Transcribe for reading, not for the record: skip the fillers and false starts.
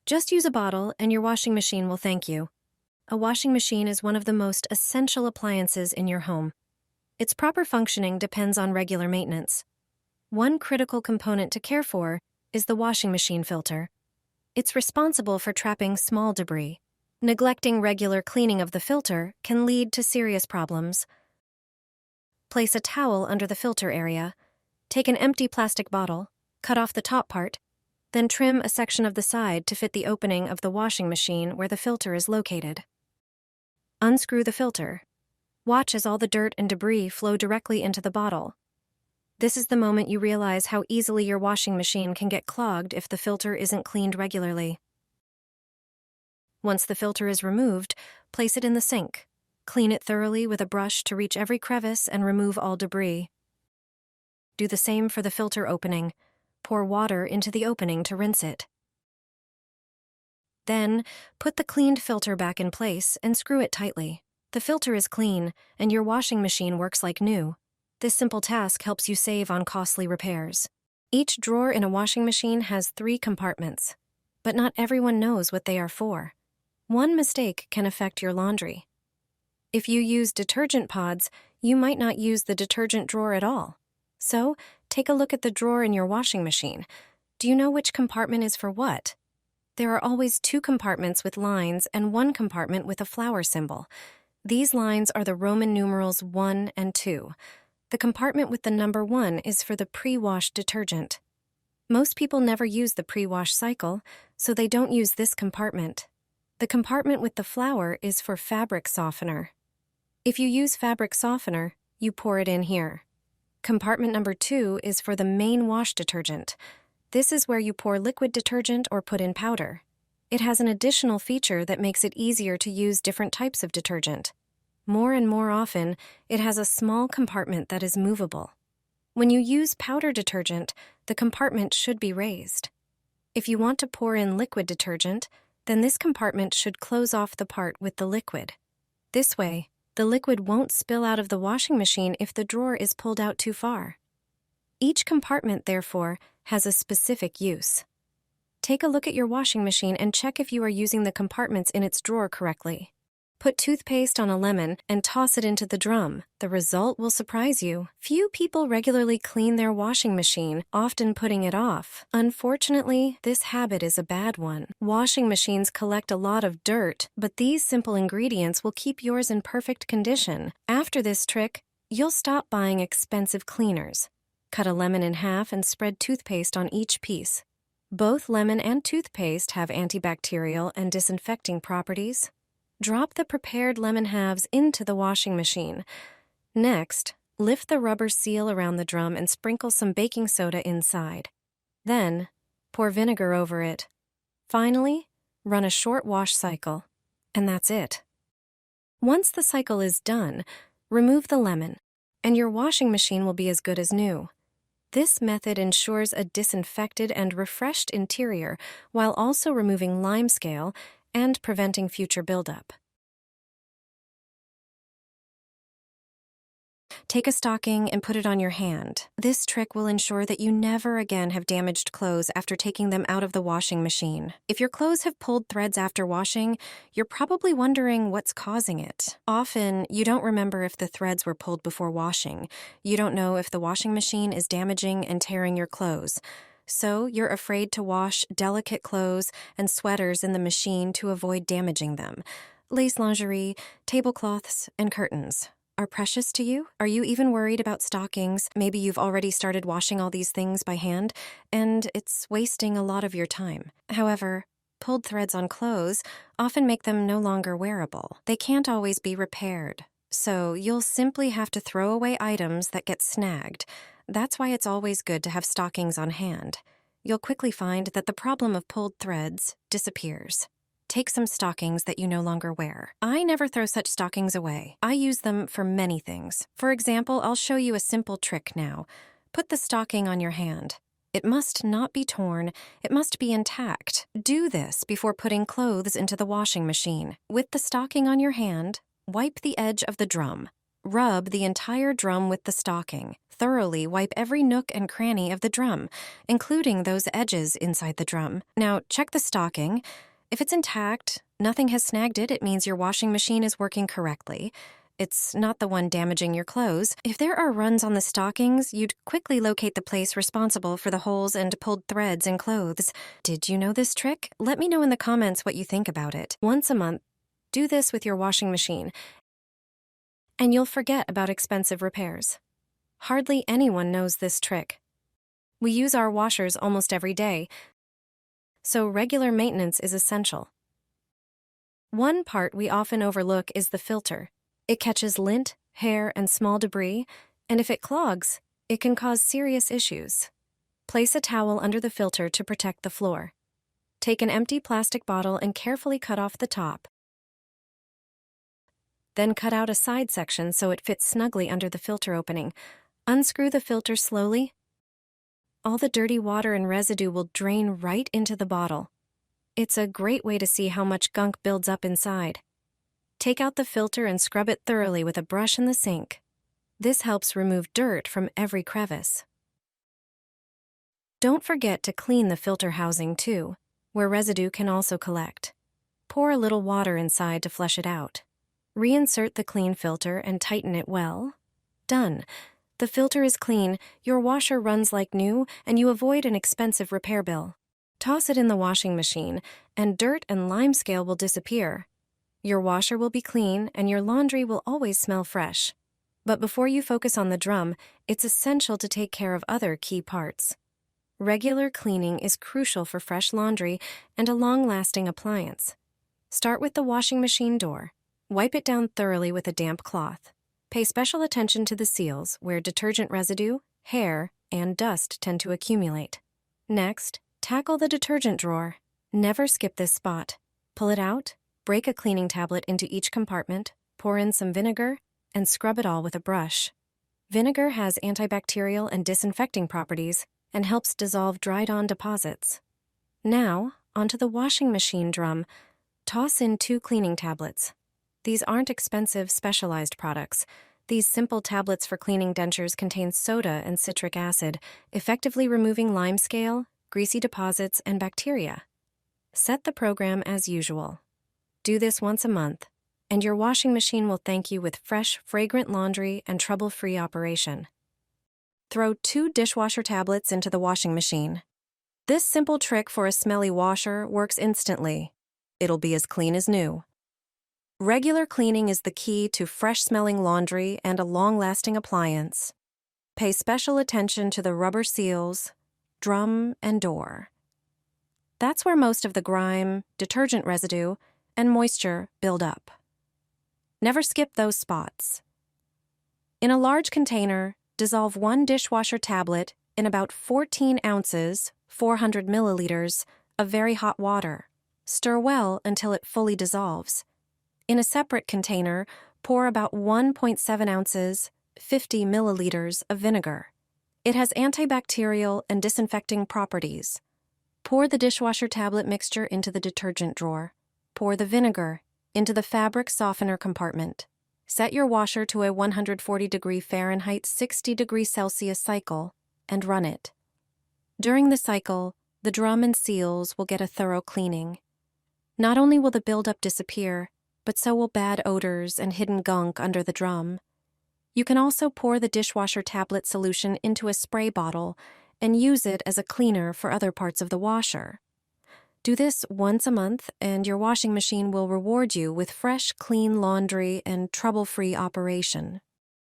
Just use a bottle and your washing machine will thank you. A washing machine is one of the most essential appliances in your home. Its proper functioning depends on regular maintenance. One critical component to care for is the washing machine filter. It's responsible for trapping small debris. Neglecting regular cleaning of the filter can lead to serious problems. Place a towel under the filter area. Take an empty plastic bottle, cut off the top part, then trim a section of the side to fit the opening of the washing machine where the filter is located. Unscrew the filter. Watch as all the dirt and debris flow directly into the bottle. This is the moment you realize how easily your washing machine can get clogged if the filter isn't cleaned regularly. Once the filter is removed, place it in the sink. Clean it thoroughly with a brush to reach every crevice and remove all debris. Do the same for the filter opening. Pour water into the opening to rinse it. Then, put the cleaned filter back in place and screw it tightly. The filter is clean, and your washing machine works like new. This simple task helps you save on costly repairs. Each drawer in a washing machine has 3 compartments, but not everyone knows what they are for. One mistake can affect your laundry. If you use detergent pods, you might not use the detergent drawer at all. So, take a look at the drawer in your washing machine. Do you know which compartment is for what? There are always 2 compartments with lines and 1 compartment with a flower symbol. These lines are the Roman numerals 1 and 2. The compartment with the number 1 is for the pre-wash detergent. Most people never use the pre-wash cycle, so they don't use this compartment. The compartment with the flower is for fabric softener. If you use fabric softener, you pour it in here. Compartment number 2 is for the main wash detergent. This is where you pour liquid detergent or put in powder. It has an additional feature that makes it easier to use different types of detergent. More and more often, it has a small compartment that is movable. When you use powder detergent, the compartment should be raised. If you want to pour in liquid detergent, then this compartment should close off the part with the liquid. This way, the liquid won't spill out of the washing machine if the drawer is pulled out too far. Each compartment, therefore, has a specific use. Take a look at your washing machine and check if you are using the compartments in its drawer correctly. Put toothpaste on a lemon and toss it into the drum. The result will surprise you. Few people regularly clean their washing machine, often putting it off. Unfortunately, this habit is a bad one. Washing machines collect a lot of dirt, but these simple ingredients will keep yours in perfect condition. After this trick, you'll stop buying expensive cleaners. Cut a lemon in half and spread toothpaste on each piece. Both lemon and toothpaste have antibacterial and disinfecting properties. Drop the prepared lemon halves into the washing machine. Next, lift the rubber seal around the drum and sprinkle some baking soda inside. Then, pour vinegar over it. Finally, run a short wash cycle. And that's it. Once the cycle is done, remove the lemon, and your washing machine will be as good as new. This method ensures a disinfected and refreshed interior while also removing limescale and preventing future buildup. Take a stocking and put it on your hand. This trick will ensure that you never again have damaged clothes after taking them out of the washing machine. If your clothes have pulled threads after washing, you're probably wondering what's causing it. Often, you don't remember if the threads were pulled before washing. You don't know if the washing machine is damaging and tearing your clothes. So you're afraid to wash delicate clothes and sweaters in the machine to avoid damaging them. Lace lingerie, tablecloths, and curtains are precious to you? Are you even worried about stockings? Maybe you've already started washing all these things by hand, and it's wasting a lot of your time. However, pulled threads on clothes often make them no longer wearable. They can't always be repaired, so you'll simply have to throw away items that get snagged. That's why it's always good to have stockings on hand. You'll quickly find that the problem of pulled threads disappears. Take some stockings that you no longer wear. I never throw such stockings away. I use them for many things. For example, I'll show you a simple trick now. Put the stocking on your hand. It must not be torn. It must be intact. Do this before putting clothes into the washing machine. With the stocking on your hand, wipe the edge of the drum. Rub the entire drum with the stocking. thoroughly wipe every nook and cranny of the drum, including those edges inside the drum. Now, check the stocking. If it's intact, nothing has snagged it, it means your washing machine is working correctly. It's not the one damaging your clothes. If there are runs on the stockings, you'd quickly locate the place responsible for the holes and pulled threads in clothes. Did you know this trick? Let me know in the comments what you think about it. Once a month, do this with your washing machine, and you'll forget about expensive repairs. Hardly anyone knows this trick. We use our washers almost every day, so regular maintenance is essential. One part we often overlook is the filter. It catches lint, hair, and small debris, and if it clogs, it can cause serious issues. Place a towel under the filter to protect the floor. Take an empty plastic bottle and carefully cut off the top. Then cut out a side section so it fits snugly under the filter opening. Unscrew the filter slowly. All the dirty water and residue will drain right into the bottle. It's a great way to see how much gunk builds up inside. Take out the filter and scrub it thoroughly with a brush in the sink. This helps remove dirt from every crevice. Don't forget to clean the filter housing too, where residue can also collect. Pour a little water inside to flush it out. Reinsert the clean filter and tighten it well. Done. The filter is clean, your washer runs like new, and you avoid an expensive repair bill. Toss it in the washing machine, and dirt and limescale will disappear. Your washer will be clean, and your laundry will always smell fresh. But before you focus on the drum, it's essential to take care of other key parts. Regular cleaning is crucial for fresh laundry and a long-lasting appliance. Start with the washing machine door. Wipe it down thoroughly with a damp cloth. Pay special attention to the seals, where detergent residue, hair, and dust tend to accumulate. Next, tackle the detergent drawer. Never skip this spot. Pull it out, break a cleaning tablet into each compartment, pour in some vinegar, and scrub it all with a brush. Vinegar has antibacterial and disinfecting properties and helps dissolve dried-on deposits. Now, onto the washing machine drum. Toss in 2 cleaning tablets. These aren't expensive, specialized products. These simple tablets for cleaning dentures contain soda and citric acid, effectively removing limescale, greasy deposits, and bacteria. Set the program as usual. Do this once a month, and your washing machine will thank you with fresh, fragrant laundry and trouble-free operation. Throw 2 dishwasher tablets into the washing machine. This simple trick for a smelly washer works instantly. It'll be as clean as new. Regular cleaning is the key to fresh-smelling laundry and a long-lasting appliance. Pay special attention to the rubber seals, drum, and door. That's where most of the grime, detergent residue, and moisture build up. Never skip those spots. In a large container, dissolve 1 dishwasher tablet in about 14 ounces, 400 milliliters, of very hot water. Stir well until it fully dissolves. In a separate container, pour about 1.7 ounces, 50 milliliters of vinegar. It has antibacterial and disinfecting properties. Pour the dishwasher tablet mixture into the detergent drawer. Pour the vinegar into the fabric softener compartment. Set your washer to a 140° Fahrenheit, 60° Celsius cycle and run it. During the cycle, the drum and seals will get a thorough cleaning. Not only will the buildup disappear, but so will bad odors and hidden gunk under the drum. You can also pour the dishwasher tablet solution into a spray bottle and use it as a cleaner for other parts of the washer. Do this once a month, and your washing machine will reward you with fresh, clean laundry and trouble-free operation.